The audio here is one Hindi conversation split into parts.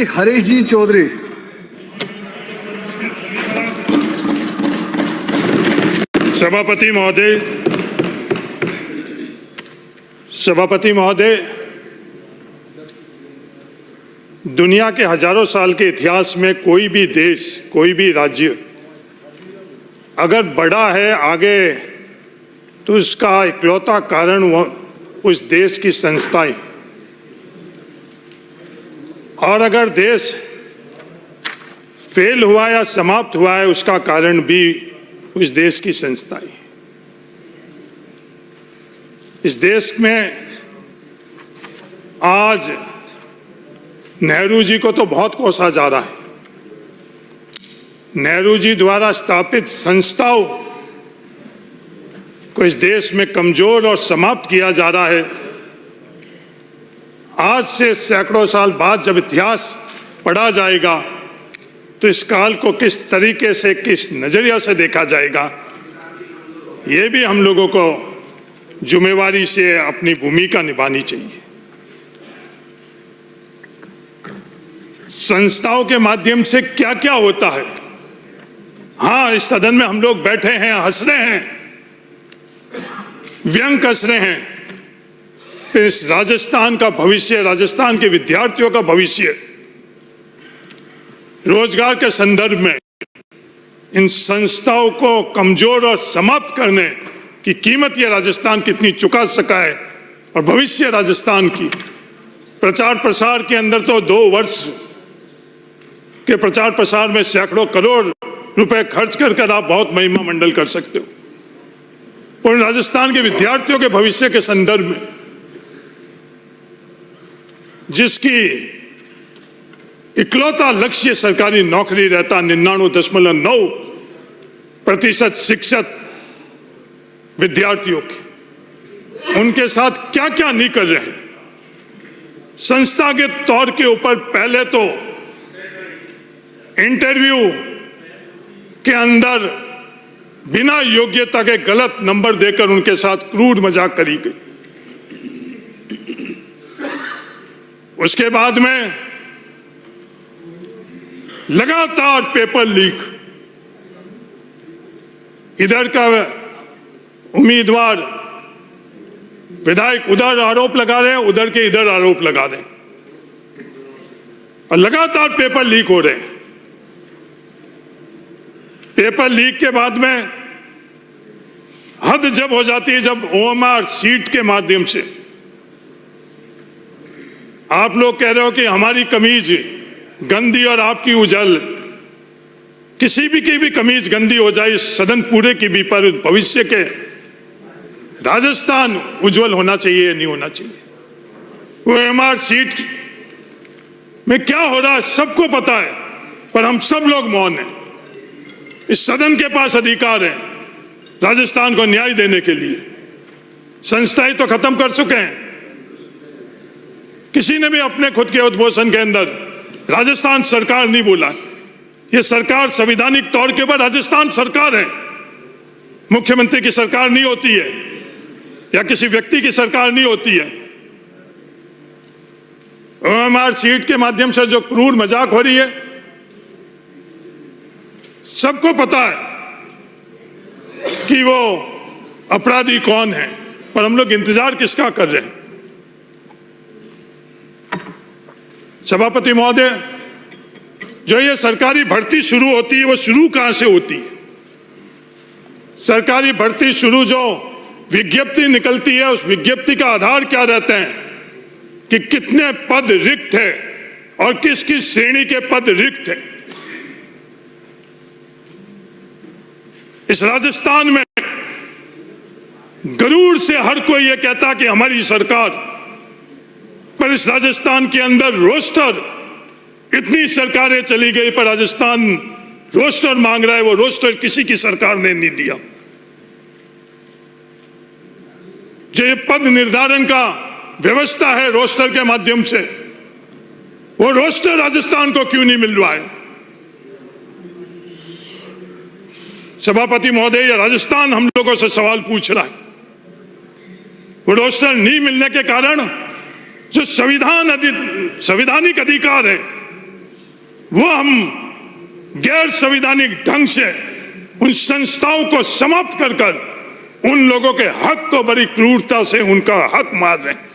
हरीश जी चौधरी। सभापति महोदय, दुनिया के हजारों साल के इतिहास में कोई भी देश, कोई भी राज्य अगर बढ़ा है आगे, तो उसका इकलौता कारण उस देश की संस्थाएं, और अगर देश फेल हुआ या समाप्त हुआ है, उसका कारण भी उस देश की संस्थाएं। इस देश में आज नेहरू जी को तो बहुत कोसा जा रहा है। नेहरू जी द्वारा स्थापित संस्थाओं को इस देश में कमजोर और समाप्त किया जा रहा है। आज से सैकड़ों साल बाद जब इतिहास पढ़ा जाएगा, तो इस काल को किस तरीके से, किस नजरिया से देखा जाएगा, ये भी हम लोगों को जिम्मेवारी से अपनी भूमिका निभानी चाहिए। संस्थाओं के माध्यम से क्या क्या होता है। हाँ, इस सदन में हम लोग बैठे हैं, हंस रहे हैं, व्यंग कस रहे हैं। इस राजस्थान का भविष्य, राजस्थान के विद्यार्थियों का भविष्य, रोजगार के संदर्भ में इन संस्थाओं को कमजोर और समाप्त करने की कीमत ये राजस्थान कितनी चुका सका है, और भविष्य राजस्थान की प्रचार प्रसार के अंदर तो 2 वर्ष के प्रचार प्रसार में सैकड़ों करोड़ रुपए खर्च कर आप बहुत महिमा मंडल कर सकते हो। और राजस्थान के विद्यार्थियों के भविष्य के संदर्भ में, जिसकी इकलौता लक्ष्य सरकारी नौकरी रहता, 99.9% शिक्षित विद्यार्थियों के, उनके साथ क्या क्या नहीं कर रहे हैं। संस्था के तौर के ऊपर पहले तो इंटरव्यू के अंदर बिना योग्यता के गलत नंबर देकर उनके साथ क्रूर मजाक करी गई। उसके बाद में लगातार पेपर लीक, इधर का उम्मीदवार विधायक उधर आरोप लगा रहे हैं, उधर के इधर आरोप लगा रहे हैं, और लगातार पेपर लीक हो रहे हैं। पेपर लीक के बाद में हद जब हो जाती है, जब OMR सीट के माध्यम से आप लोग कह रहे हो कि हमारी कमीज गंदी और आपकी उजल, किसी भी की भी कमीज गंदी हो जाए, सदन पूरे की भी, पर भविष्य के राजस्थान उज्जवल होना चाहिए, नहीं होना चाहिए। OMR सीट में क्या हो रहा है सबको पता है, पर हम सब लोग मौन हैं। इस सदन के पास अधिकार है राजस्थान को न्याय देने के लिए। संस्थाएं तो खत्म कर चुके हैं। किसी ने भी अपने खुद के उद्घोषण के अंदर राजस्थान सरकार नहीं बोला। यह सरकार संवैधानिक तौर के ऊपर राजस्थान सरकार है, मुख्यमंत्री की सरकार नहीं होती है, या किसी व्यक्ति की सरकार नहीं होती है। OMR सीट के माध्यम से जो क्रूर मजाक हो रही है, सबको पता है कि वो अपराधी कौन है, पर हम लोग इंतजार किसका कर रहे हैं। सभापति महोदय, जो ये सरकारी भर्ती शुरू होती है, वो शुरू कहां से होती है? सरकारी भर्ती शुरू जो विज्ञप्ति निकलती है, उस विज्ञप्ति का आधार क्या रहता है कि कितने पद रिक्त है और किस किस श्रेणी के पद रिक्त है। इस राजस्थान में गरूर से हर कोई ये कहता कि हमारी सरकार, पर इस राजस्थान के अंदर रोस्टर, इतनी सरकारें चली गई पर राजस्थान रोस्टर मांग रहा है, वो रोस्टर किसी की सरकार ने नहीं दिया। जो ये पद निर्धारण का व्यवस्था है रोस्टर के माध्यम से, वो रोस्टर राजस्थान को क्यों नहीं मिल रहा है? सभापति महोदय, राजस्थान हम लोगों से सवाल पूछ रहा है। वो रोस्टर नहीं मिलने के कारण जो संवैधानिक अधिकार है वो हम गैर संवैधानिक ढंग से उन संस्थाओं को समाप्त कर कर उन लोगों के हक को बड़ी क्रूरता से उनका हक मार रहे हैं।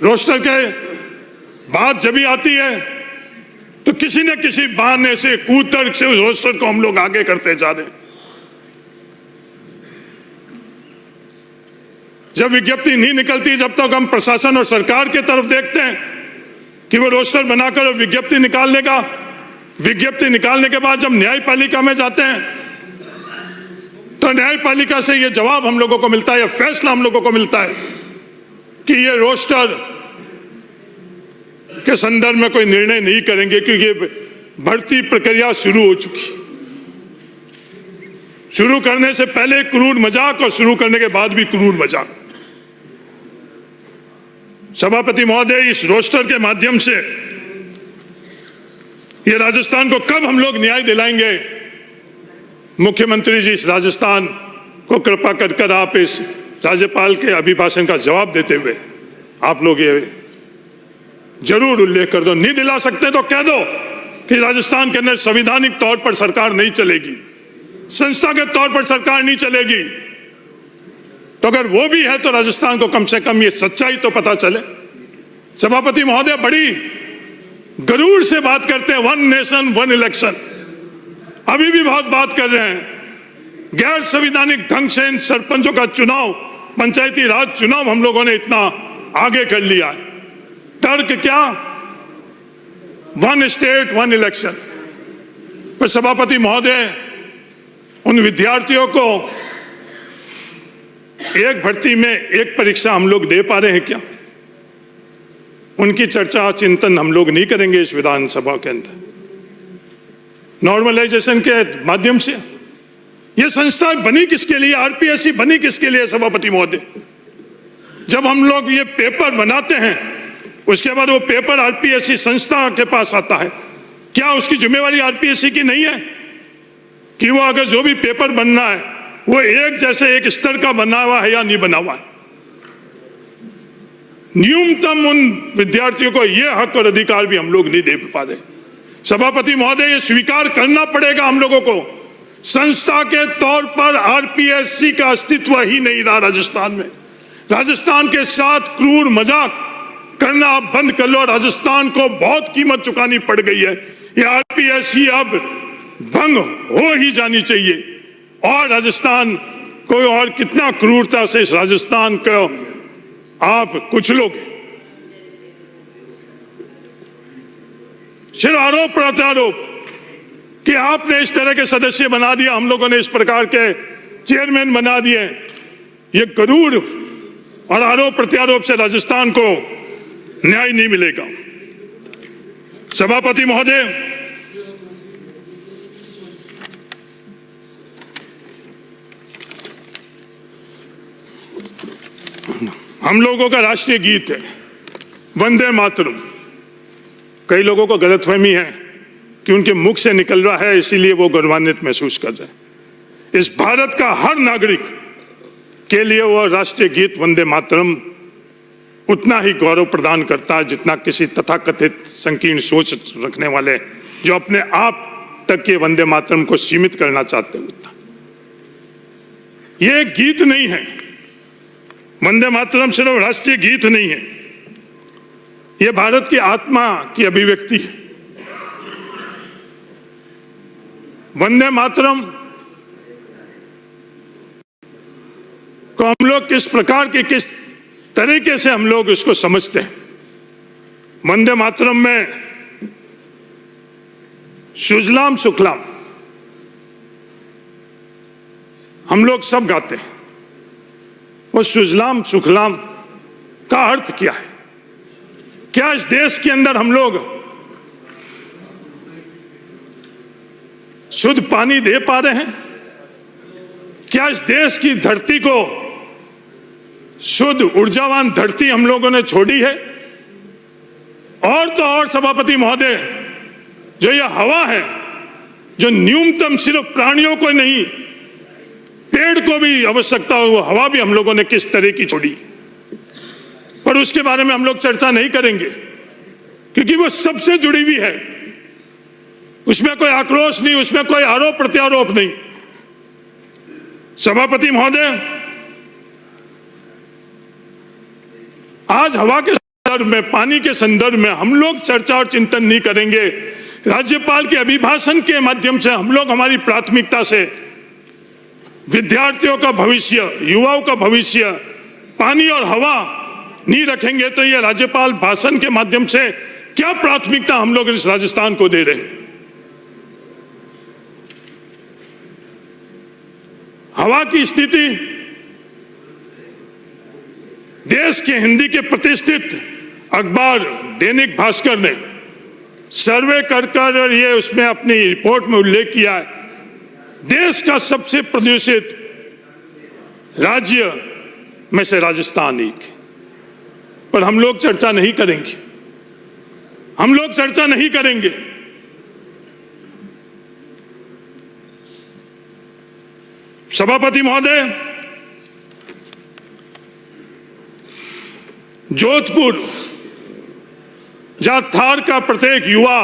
रोस्टर के बात जब भी आती है तो किसी न किसी बहाने से कूतर्क से उस रोस्टर को हम लोग आगे करते जा रहे हैं। जब विज्ञप्ति नहीं निकलती, जब तक हम प्रशासन और सरकार की तरफ देखते हैं कि वो रोस्टर बनाकर विज्ञप्ति निकाल लेगा, विज्ञप्ति निकालने के बाद जब न्यायपालिका में जाते हैं तो न्यायपालिका से ये जवाब हम लोगों को मिलता है, यह फैसला हम लोगों को मिलता है कि ये रोस्टर के संदर्भ में कोई निर्णय नहीं करेंगे क्योंकि भर्ती प्रक्रिया शुरू हो चुकी। शुरू करने से पहले क्रूर मजाक और शुरू करने के बाद भी क्रूर मजाक। सभापति महोदय, इस रोस्टर के माध्यम से ये राजस्थान को कब हम लोग न्याय दिलाएंगे? मुख्यमंत्री जी, इस राजस्थान को कृपा कर आप इस राज्यपाल के अभिभाषण का जवाब देते हुए आप लोग ये जरूर उल्लेख कर दो। नहीं दिला सकते तो कह दो कि राजस्थान के अंदर संवैधानिक तौर पर सरकार नहीं चलेगी, संस्थागत तौर पर सरकार नहीं चलेगी। तो अगर वो भी है तो राजस्थान को कम से कम ये सच्चाई तो पता चले। सभापति महोदय बड़ी गरूर से बात करते हैं, वन नेशन वन इलेक्शन। अभी भी बहुत बात कर रहे हैं। गैर संवैधानिक ढंग से इन सरपंचों का चुनाव, पंचायती राज चुनाव हम लोगों ने इतना आगे कर लिया है। तर्क क्या? One state one election. पर सभापति महोदय, उन विद्यार्थियों को एक भर्ती में एक परीक्षा हम लोग दे पा रहे हैं क्या? उनकी चर्चा चिंतन हम लोग नहीं करेंगे इस विधानसभा के अंदर? नॉर्मलाइजेशन के माध्यम से यह संस्था बनी किसके लिए? आरपीएससी बनी किसके लिए? सभापति महोदय, जब हम लोग ये पेपर बनाते हैं उसके बाद वो पेपर आरपीएससी संस्था के पास आता है, क्या उसकी जिम्मेवारी आरपीएससी की नहीं है कि वो अगर जो भी पेपर बनना है वो एक जैसे एक स्तर का बना हुआ है या नहीं बना हुआ है? न्यूनतम उन विद्यार्थियों को ये हक और अधिकार भी हम लोग नहीं दे पा रहे। सभापति महोदय, ये स्वीकार करना पड़ेगा हम लोगों को, संस्था के तौर पर आरपीएससी का अस्तित्व ही नहीं रहा राजस्थान में। राजस्थान के साथ क्रूर मजाक करना आप बंद कर लो। राजस्थान को बहुत कीमत चुकानी पड़ गई है। ये आरपीएससी अब भंग हो ही जानी चाहिए। और राजस्थान को और कितना क्रूरता से इस राजस्थान को आप कुछ लोग सिर्फ आरोप प्रत्यारोप कि आपने इस तरह के सदस्य बना दिया, हम लोगों ने इस प्रकार के चेयरमैन बना दिए। ये गरूर और आरोप प्रत्यारोप से राजस्थान को न्याय नहीं मिलेगा। सभापति महोदय, हम लोगों का राष्ट्रीय गीत है वंदे मातरम। कई लोगों को गलतफहमी है कि उनके मुख से निकल रहा है इसीलिए वो गौरवान्वित महसूस कर रहे हैं। इस भारत का हर नागरिक के लिए वो राष्ट्रीय गीत वंदे मातरम उतना ही गौरव प्रदान करता है जितना किसी तथाकथित संकीर्ण सोच रखने वाले जो अपने आप तक के वंदे मातरम को सीमित करना चाहते हैं उतना। ये एक गीत नहीं है, वंदे मातरम सिर्फ राष्ट्रीय गीत नहीं है, यह भारत की आत्मा की अभिव्यक्ति है। वंदे मातरम को हम लोग किस प्रकार के किस तरीके से हम लोग इसको समझते हैं? वंदे मातरम में सुजलाम सुफलाम हम लोग सब गाते हैं। वो सुजलाम सुफलाम का अर्थ क्या है? क्या इस देश के अंदर हम लोग शुद्ध पानी दे पा रहे हैं? क्या इस देश की धरती को शुद्ध ऊर्जावान धरती हम लोगों ने छोड़ी है? और तो और सभापति महोदय, जो यह हवा है जो न्यूनतम सिर्फ प्राणियों को नहीं पेड़ को भी आवश्यकता हो, वो हवा भी हम लोगों ने किस तरह की छोड़ी? पर उसके बारे में हम लोग चर्चा नहीं करेंगे क्योंकि वो सबसे जुड़ी हुई है। उसमें कोई आक्रोश नहीं, उसमें कोई आरोप प्रत्यारोप नहीं। सभापति महोदय, आज हवा के संदर्भ में, पानी के संदर्भ में हम लोग चर्चा और चिंतन नहीं करेंगे। राज्यपाल के अभिभाषण के माध्यम से हम लोग हमारी प्राथमिकता से विद्यार्थियों का भविष्य, युवाओं का भविष्य, पानी और हवा नहीं रखेंगे तो ये राज्यपाल भाषण के माध्यम से क्या प्राथमिकता हम लोग इस राजस्थान को दे रहे हैं। हवा की स्थिति देश के हिंदी के प्रतिष्ठित अखबार दैनिक भास्कर ने सर्वे कर और ये उसमें अपनी रिपोर्ट में उल्लेख किया है, देश का सबसे प्रदूषित राज्य में से राजस्थान एक। पर हम लोग चर्चा नहीं करेंगे, हम लोग चर्चा नहीं करेंगे। सभापति महोदय, जोधपुर जहां थार का प्रत्येक युवा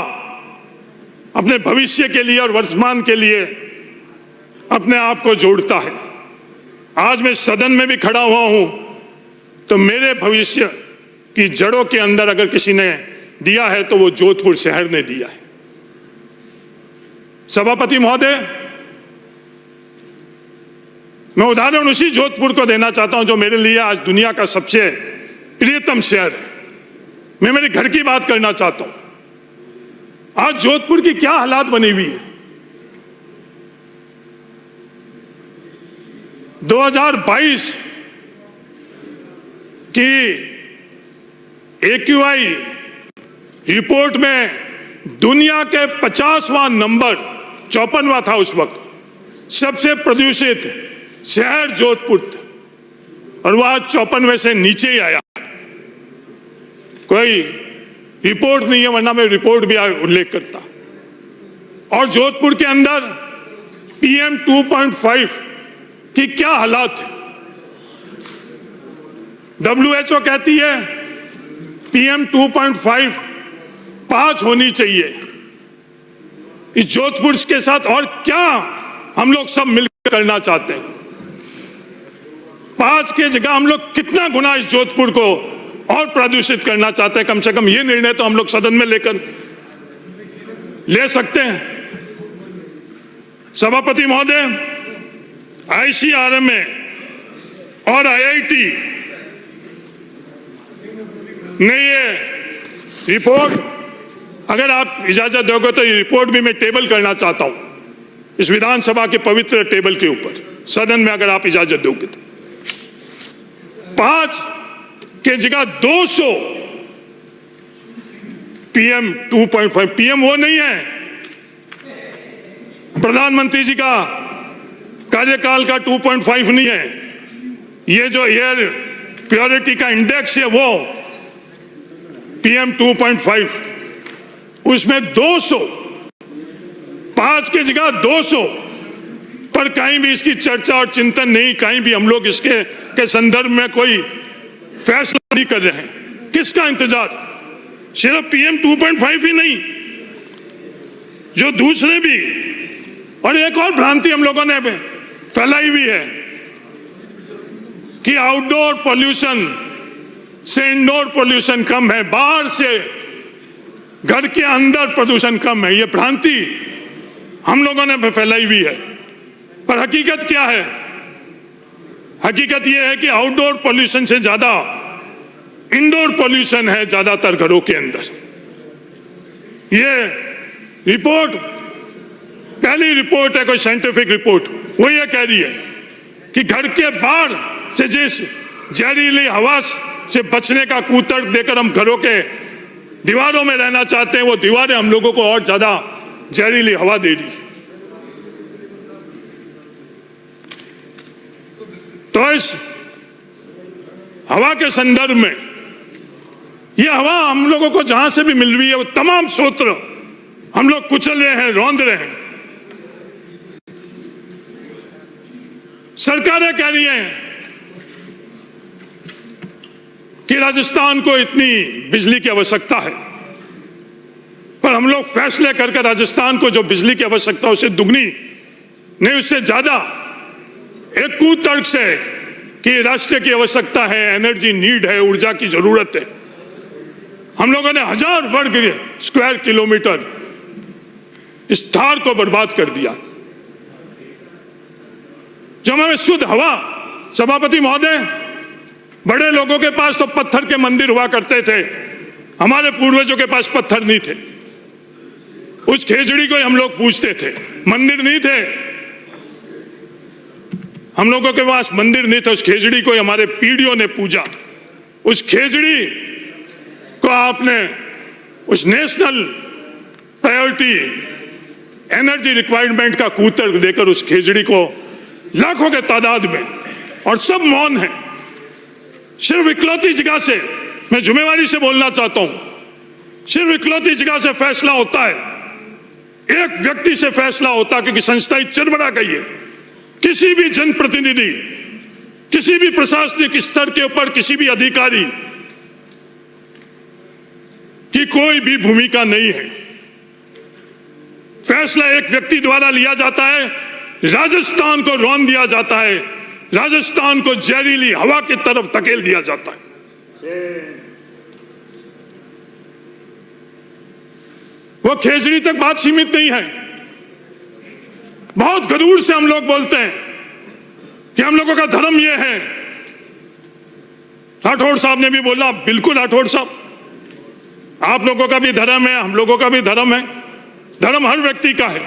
अपने भविष्य के लिए और वर्तमान के लिए अपने आप को जोड़ता है, आज मैं सदन में भी खड़ा हुआ हूं तो मेरे भविष्य की जड़ों के अंदर अगर किसी ने दिया है तो वो जोधपुर शहर ने दिया है। सभापति महोदय, मैं उदाहरण उसी जोधपुर को देना चाहता हूं जो मेरे लिए आज दुनिया का सबसे प्रियतम शहर है। मैं मेरे घर की बात करना चाहता हूं। आज जोधपुर की क्या हालात बनी हुई है। 2022 की AQI रिपोर्ट में दुनिया के 50वां नंबर, 54वां था उस वक्त, सबसे प्रदूषित शहर जोधपुर था और वह 54वें से नीचे ही आया। कोई रिपोर्ट नहीं है, वरना मैं रिपोर्ट भी उल्लेख करता। और जोधपुर के अंदर PM 2.5 की क्या हालात है। WHO कहती है PM 2.5 5 होनी चाहिए। इस जोधपुर के साथ और क्या हम लोग सब मिलकर करना चाहते हैं। 5 के जगह हम लोग कितना गुना इस जोधपुर को और प्रदूषित करना चाहते हैं। कम से कम ये निर्णय तो हम लोग सदन में ले सकते हैं। सभापति महोदय, ICRMA और IIT ने ये रिपोर्ट, अगर आप इजाजत दोगे तो ये रिपोर्ट भी मैं टेबल करना चाहता हूं इस विधानसभा के पवित्र टेबल के ऊपर, सदन में अगर आप इजाजत दोगे तो। 5 के जगह 200 PM 2.5। PM वो नहीं है प्रधानमंत्री जी का कार्यकाल का 2.5 नहीं है। ये जो एयर प्योरिटी का इंडेक्स है वो PM 2.5, उसमें 200, 5 के जगह 200, पर कहीं भी इसकी चर्चा और चिंतन नहीं, कहीं भी हम लोग इसके के संदर्भ में कोई फैसला नहीं कर रहे हैं। किसका इंतजार। सिर्फ PM 2.5 ही नहीं, जो दूसरे भी। और एक और भ्रांति हम लोगों ने फैलाई हुई है कि आउटडोर पोल्यूशन से इंडोर पोल्यूशन कम है, बाहर से घर के अंदर प्रदूषण कम है। यह भ्रांति हम लोगों ने फैलाई हुई है। पर हकीकत क्या है। हकीकत यह है कि आउटडोर पोल्यूशन से ज्यादा इंडोर पोल्यूशन है ज्यादातर घरों के अंदर। यह रिपोर्ट, पहली रिपोर्ट है कोई साइंटिफिक रिपोर्ट, वो ये कह रही है कि घर के बाहर से जिस जहरीली हवा से बचने का कूतर्क देकर हम घरों के दीवारों में रहना चाहते हैं, वो दीवारें हम लोगों को और ज्यादा जहरीली हवा दे रही। तो इस हवा के संदर्भ में, यह हवा हम लोगों को जहां से भी मिल रही है वो तमाम स्रोत हम लोग कुचल रहे हैं, रौंद रहे हैं। सरकारें कह रही हैं कि राजस्थान को इतनी बिजली की आवश्यकता है, पर हम लोग फैसले करके राजस्थान को जो बिजली की आवश्यकता है उसे दुगनी नहीं उससे ज्यादा एक कुतर्क से कि राष्ट्र की आवश्यकता है, एनर्जी नीड है, ऊर्जा की जरूरत है, हम लोगों ने 1000 वर्ग स्क्वायर किलोमीटर इस थार को बर्बाद कर दिया। जो हमें शुद्ध हवा, सभापति महोदय, बड़े लोगों के पास तो पत्थर के मंदिर हुआ करते थे, हमारे पूर्वजों के पास पत्थर नहीं थे, उस खेजड़ी को हम लोग पूजते थे, मंदिर नहीं थे, हम लोगों के पास मंदिर नहीं था, उस खेजड़ी को हमारे पीढ़ियों ने पूजा। उस खेजड़ी को आपने उस नेशनल प्रायोरिटी एनर्जी रिक्वायरमेंट का कूतर्क देकर उस खेजड़ी को लाखों के तादाद में, और सब मौन है। सिर्फ इकलौती जगह से मैं जिम्मेवारी से बोलना चाहता हूं, सिर्फ इकलौती जगह से फैसला होता है, एक व्यक्ति से फैसला होता है, क्योंकि संस्थाएं चरमरा गई है। किसी भी जनप्रतिनिधि, किसी भी प्रशासनिक स्तर के ऊपर किसी भी अधिकारी की कोई भी भूमिका नहीं है। फैसला एक व्यक्ति द्वारा लिया जाता है, राजस्थान को रौंद दिया जाता है, राजस्थान को जहरीली हवा की तरफ धकेल दिया जाता है। वो खेजड़ी तक बात सीमित नहीं है। बहुत गरूर से हम लोग बोलते हैं कि हम लोगों का धर्म ये है। राठौड़ साहब ने भी बोला, बिल्कुल राठौड़ साहब, आप लोगों का भी धर्म है, हम लोगों का भी धर्म है, धर्म हर व्यक्ति का है,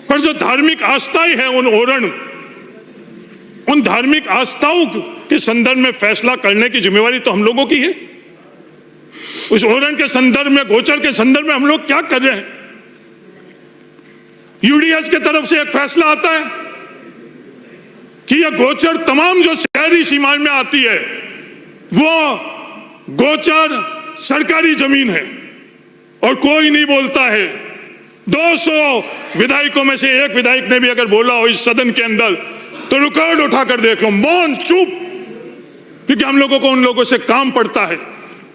पर जो धार्मिक आस्थाएं हैं उन धार्मिक आस्थाओं के संदर्भ में फैसला करने की जिम्मेवारी तो हम लोगों की है। उस ओरण के संदर्भ में, गोचर के संदर्भ में हम लोग क्या कर रहे हैं? यूडीएच के तरफ से एक फैसला आता है कि यह गोचर तमाम जो शहरी सीमा में आती है वो गोचर सरकारी जमीन है, और कोई नहीं बोलता है। 200 विधायकों में से एक विधायक ने भी अगर बोला हो इस सदन के अंदर तो रिकॉर्ड उठाकर देख लो, मौन, चुप, क्योंकि हम लोगों को उन लोगों से काम पड़ता है।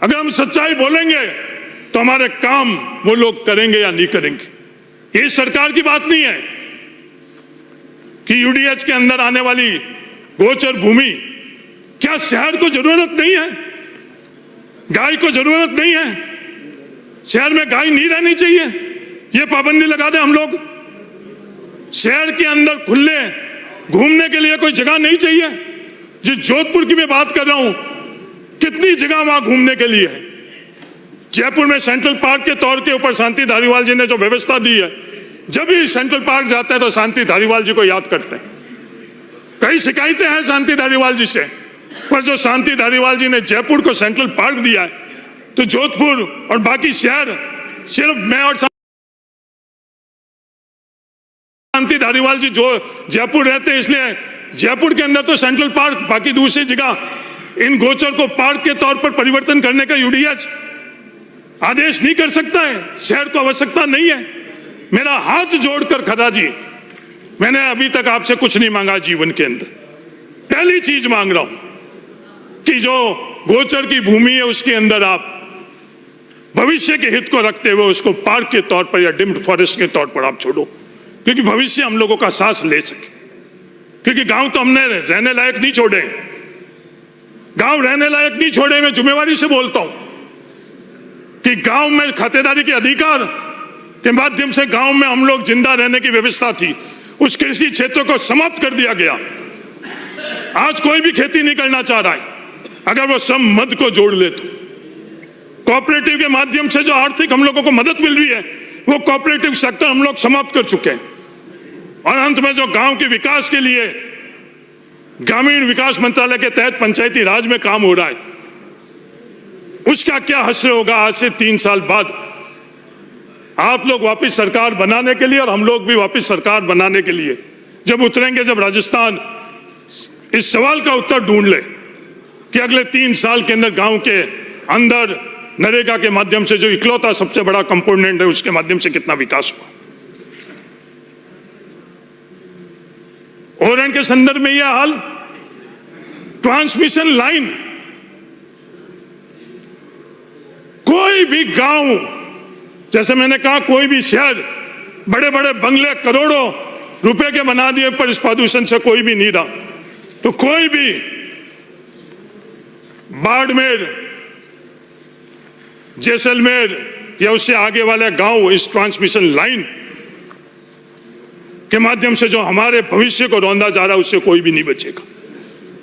अगर हम सच्चाई बोलेंगे तो हमारे काम वो लोग करेंगे या नहीं करेंगे। ये सरकार की बात नहीं है कि यूडीएच के अंदर आने वाली गोचर भूमि, क्या शहर को जरूरत नहीं है? गाय को जरूरत नहीं है? शहर में गाय नहीं रहनी चाहिए? ये पाबंदी लगा दे हम लोग। शहर के अंदर खुले घूमने के लिए कोई जगह नहीं चाहिए? जिस जोधपुर की मैं बात कर रहा हूं, कितनी जगह वहां घूमने के लिए है। जयपुर में सेंट्रल पार्क के तौर के ऊपर शांति धारीवाल जी ने जो व्यवस्था दी है, जब भी सेंट्रल पार्क जाते हैं तो शांति धारीवाल जी को याद करते हैं। कई शिकायतें हैं शांति धारीवाल जी से, पर जो शांति धारीवाल जी ने जयपुर को सेंट्रल पार्क दिया है, तो जोधपुर और बाकी शहर, सिर्फ मैं और शांति धारीवाल जी जो जयपुर रहते हैं, इसलिए जयपुर के अंदर तो सेंट्रल पार्क, बाकी दूसरी जगह इन गोचर को पार्क के तौर पर परिवर्तन करने का यूडीएच आदेश नहीं कर सकता है। शहर को आवश्यकता नहीं है। मेरा हाथ जोड़कर खड़ा जी, मैंने अभी तक आपसे कुछ नहीं मांगा जीवन के अंदर। पहली चीज मांग रहा हूं कि जो गोचर की भूमि है उसके अंदर आप भविष्य के हित को रखते हुए उसको पार्क के तौर पर या डिम्ड फॉरेस्ट के तौर पर आप छोड़ो, क्योंकि भविष्य हम लोगों का सांस ले सके। क्योंकि गांव तो हमने रहने लायक नहीं छोड़े, गांव रहने लायक नहीं छोड़े। मैं जिम्मेवारी से बोलता हूं कि गांव में खातेदारी के अधिकार के माध्यम से गांव में हम लोग जिंदा रहने की व्यवस्था थी, उस कृषि क्षेत्र को समाप्त कर दिया गया। आज कोई भी खेती नहीं करना चाह रहा है। अगर वो श्रम मद को जोड़ ले तो कोऑपरेटिव के माध्यम से जो आर्थिक हम लोगों को मदद मिल रही है, वो कोऑपरेटिव सेक्टर हम लोग समाप्त कर चुके हैं। और अंत में जो गांव के विकास के लिए ग्रामीण विकास मंत्रालय के तहत पंचायती राज में काम हो रहा है, उसका क्या हश्र होगा आज से 3 साल बाद। आप लोग वापस सरकार बनाने के लिए और हम लोग भी वापस सरकार बनाने के लिए जब उतरेंगे, जब राजस्थान इस सवाल का उत्तर ढूंढ ले कि अगले 3 साल के अंदर गांव के अंदर नरेगा के माध्यम से जो इकलौता सबसे बड़ा कंपोनेंट है उसके माध्यम से कितना विकास हुआ। ओरण के संदर्भ में यह हाल, ट्रांसमिशन लाइन कोई भी गांव, जैसे मैंने कहा, कोई भी शहर बड़े बड़े बंगले करोड़ों रुपए के बना दिए, पर इस प्रदूषण से कोई भी नहीं रहा। तो कोई भी बाड़मेर, जैसलमेर या उससे आगे वाले गांव इस ट्रांसमिशन लाइन के माध्यम से जो हमारे भविष्य को रौंदा जा रहा है, उससे कोई भी नहीं बचेगा।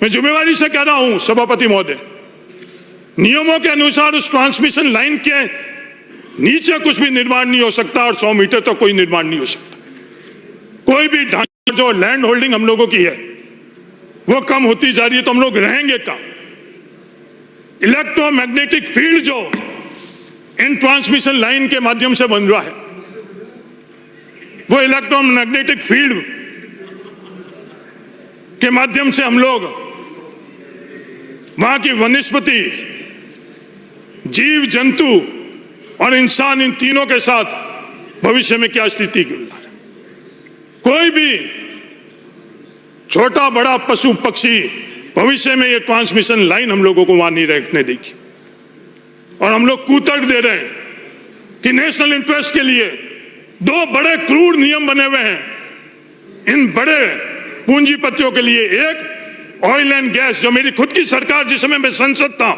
मैं जिम्मेवारी से कह रहा हूं सभापति महोदय, नियमों के अनुसार उस ट्रांसमिशन लाइन के नीचे कुछ भी निर्माण नहीं हो सकता और 100 मीटर तक कोई निर्माण नहीं हो सकता। कोई भी ढांचा, जो लैंड होल्डिंग हम लोगों की है वो कम होती जा रही है, तो हम लोग रहेंगे कहां? इलेक्ट्रोमैग्नेटिक फील्ड जो इन ट्रांसमिशन लाइन के माध्यम से बन रहा है, वो इलेक्ट्रोमैग्नेटिक फील्ड के माध्यम से हम लोग वहां की वनस्पति, जीव जंतु और इंसान, इन तीनों के साथ भविष्य में क्या स्थिति की, कोई भी छोटा बड़ा पशु पक्षी भविष्य में ये ट्रांसमिशन लाइन हम लोगों को वहां नहीं रखने देगी। और हम लोग कूतर्क दे रहे हैं कि नेशनल इंटरेस्ट के लिए 2 बड़े क्रूर नियम बने हुए हैं इन बड़े पूंजीपतियों के लिए। एक, ऑयल एंड गैस, जो मेरी खुद की सरकार, जिस समय मैं संसद था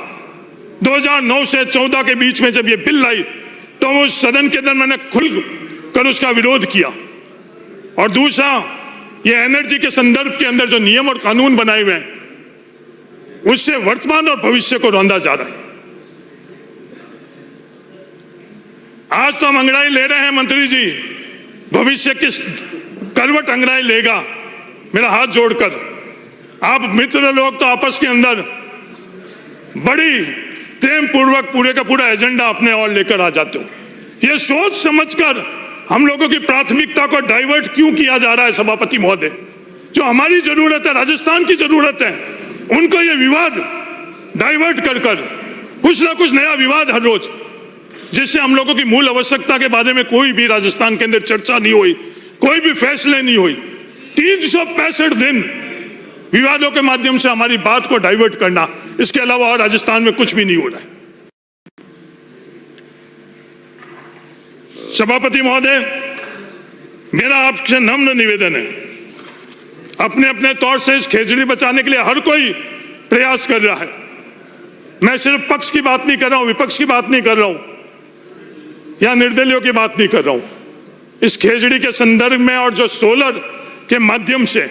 2009 से 14 के बीच में जब ये बिल लाई, तो उस सदन के अंदर मैंने खुल कर उसका विरोध किया। और दूसरा, ये एनर्जी के संदर्भ के अंदर जो नियम और कानून बनाए हुए हैं, उससे वर्तमान और भविष्य को रौंदा जा रहा है। आज तो हम अंगड़ाई ले रहे हैं मंत्री जी, भविष्य किस करवट अंगड़ाई लेगा? मेरा हाथ जोड़कर आप मित्र लोग तो आपस के अंदर बड़ी प्रेम पूर्वक पूरे का पूरा एजेंडा अपने और लेकर आ जाते हो। ये सोच समझकर हम लोगों की प्राथमिकता को डाइवर्ट क्यों किया जा रहा है सभापति महोदय? जो हमारी जरूरत है, राजस्थान की जरूरत है, उनको ये विवाद डाइवर्ट कर कर कुछ ना कुछ नया विवाद हर रोज, जिससे हम लोगों की मूल आवश्यकता के बारे में कोई भी राजस्थान के अंदर चर्चा नहीं हुई, कोई भी फैसले नहीं हुई। 365 दिन विवादों के माध्यम से हमारी बात को डाइवर्ट करना, इसके अलावा और राजस्थान में कुछ भी नहीं हो रहा है। सभापति महोदय, मेरा आपसे नम्र निवेदन है, अपने अपने तौर से इस खेजड़ी बचाने के लिए हर कोई प्रयास कर रहा है। मैं सिर्फ पक्ष की बात नहीं कर रहा हूं, विपक्ष की बात नहीं कर रहा हूं, या निर्दलियों की बात नहीं कर रहा हूं। इस खेजड़ी के संदर्भ में और जो सोलर के माध्यम से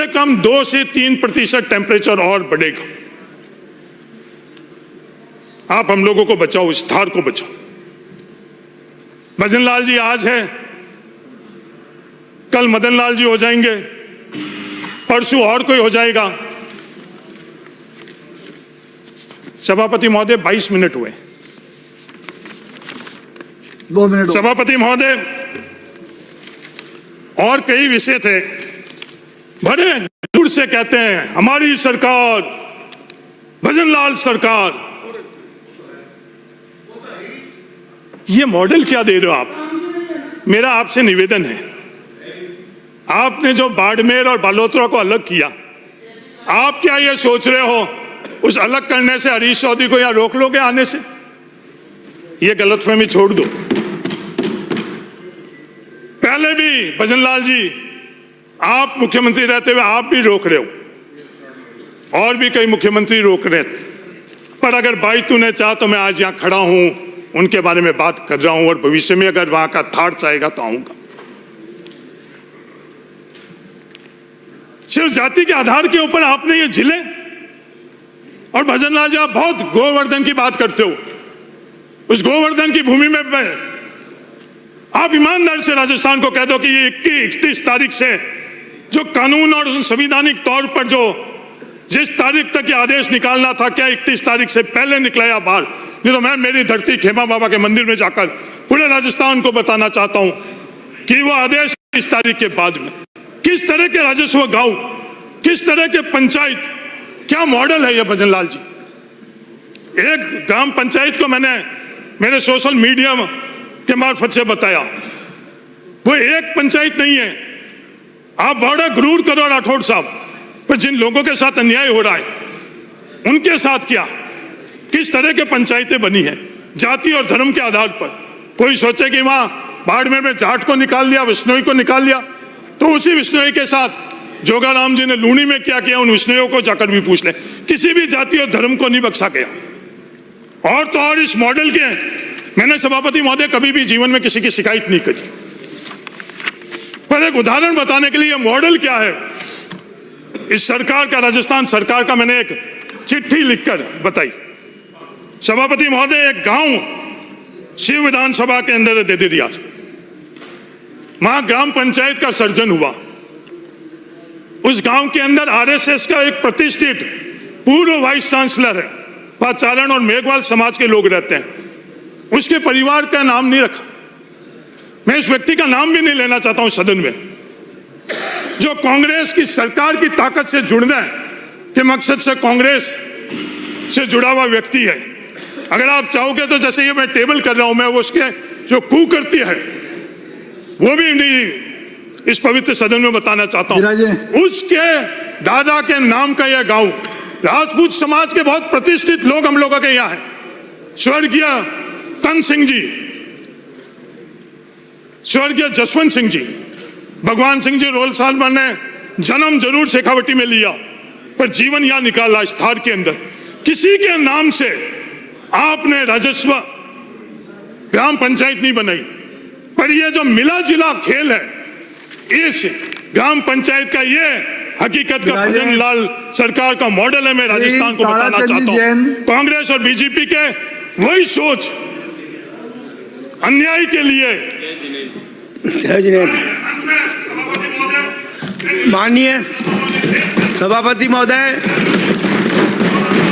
कम 2 से 3% टेम्परेचर और बढ़ेगा। आप हम लोगों को बचाओ, इस धार को बचाओ। भजन लाल जी आज है, कल मदन लाल जी हो जाएंगे, परसों और कोई हो जाएगा। सभापति महोदय, 22 मिनट हुए। 2 मिनट। सभापति महोदय, और कई विषय थे, बड़े दूर से कहते हैं हमारी सरकार, भजन लाल सरकार। ये मॉडल क्या दे रहे हो आप? मेरा आपसे निवेदन है, आपने जो बाड़मेर और बालोतरा को अलग किया, आप क्या ये सोच रहे हो उस अलग करने से हरीश चौधरी को यहां रोक लोगे आने से? ये गलतफहमी छोड़ दो। पहले भी भजन लाल जी, आप मुख्यमंत्री रहते हुए आप भी रोक रहे हो, और भी कई मुख्यमंत्री रोक रहे थे, पर अगर भाई तूने चाहा तो मैं आज यहां खड़ा हूं, उनके बारे में बात कर रहा हूं, और भविष्य में अगर वहां का थॉट्स आएगा तो आऊंगा। सिर्फ जाति के आधार के ऊपर आपने ये झिले। और भजन लाल जी, आप बहुत गोवर्धन की बात करते हो, उस गोवर्धन की भूमि में आप ईमानदार से राजस्थान को कह दो कि ये 31 तारीख से जो कानून और संवैधानिक तौर पर जो जिस तारीख तक ये आदेश निकालना था, क्या 31 तारीख से पहले निकला बाहर? नहीं तो मैं मेरी धरती खेमा बाबा के मंदिर में जाकर पूरे राजस्थान को बताना चाहता हूं कि वो आदेश इस तारीख के बाद में किस तरह के राजस्व गांव, किस तरह के पंचायत, क्या मॉडल है ये भजन लाल जी? एक ग्राम पंचायत को मैंने मेरे सोशल मीडिया के मार्फत से बताया, वो एक पंचायत नहीं है। आप बड़ा गुरूर करो राठौड़ साहब, पर जिन लोगों के साथ अन्याय हो रहा है उनके साथ क्या किस तरह के पंचायतें बनी हैं जाति और धर्म के आधार पर। कोई सोचे कि वहां बाड़मेर में जाट को निकाल लिया, विश्नोई को निकाल लिया, तो उसी विश्नोई के साथ जोगाराम जी ने लूणी में क्या किया उन विश्नोइयों को जाकर भी पूछ ले। किसी भी जाति और धर्म को नहीं बख्शा गया। और तो और इस मॉडल के मैंने सभापति महोदय कभी भी जीवन में किसी की शिकायत नहीं करी, पर एक उदाहरण बताने के लिए यह मॉडल क्या है इस सरकार का, राजस्थान सरकार का, मैंने एक चिट्ठी लिखकर बताई। सभापति महोदय एक गांव शिव विधानसभा के अंदर दे दिया, वहां ग्राम पंचायत का सर्जन हुआ। उस गांव के अंदर आरएसएस का एक प्रतिष्ठित पूर्व वाइस चांसलर है, पाचारण और मेघवाल समाज के लोग रहते हैं। उसके परिवार का नाम नहीं रखा, मैं इस व्यक्ति का नाम भी नहीं लेना चाहता हूं सदन में, जो कांग्रेस की सरकार की ताकत से जुड़ने के मकसद से कांग्रेस से जुड़ा हुआ व्यक्ति है। अगर आप चाहोगे तो जैसे ये मैं टेबल कर रहा हूं, मैं वो उसके जो कू करती है वो भी नहीं इस पवित्र सदन में बताना चाहता हूं। उसके दादा के नाम का यह गांव, राजपूत समाज के बहुत प्रतिष्ठित लोग हम लोगों के यहाँ हैं। स्वर्गीय तन सिंह जी, स्वर्गीय जसवंत सिंह जी, भगवान सिंह जी रोलसालवर ने जन्म जरूर शेखावटी में लिया पर जीवन यहां निकाला इस थार के अंदर। किसी के नाम से आपने राजस्व ग्राम पंचायत नहीं बनाई, पर यह जो मिला जुला खेल है इस ग्राम पंचायत का, ये हकीकत का भजन लाल सरकार का मॉडल है। मैं राजस्थान को बताना चाहता हूं, कांग्रेस और बीजेपी के वही सोच अन्याय के लिए। माननीय सभापति महोदय,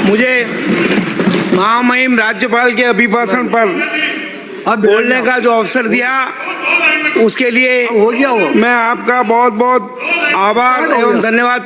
मुझे महामहिम राज्यपाल के अभिभाषण पर बोलने का जो अवसर दिया उसके लिए मैं आपका बहुत बहुत आभार एवं धन्यवाद।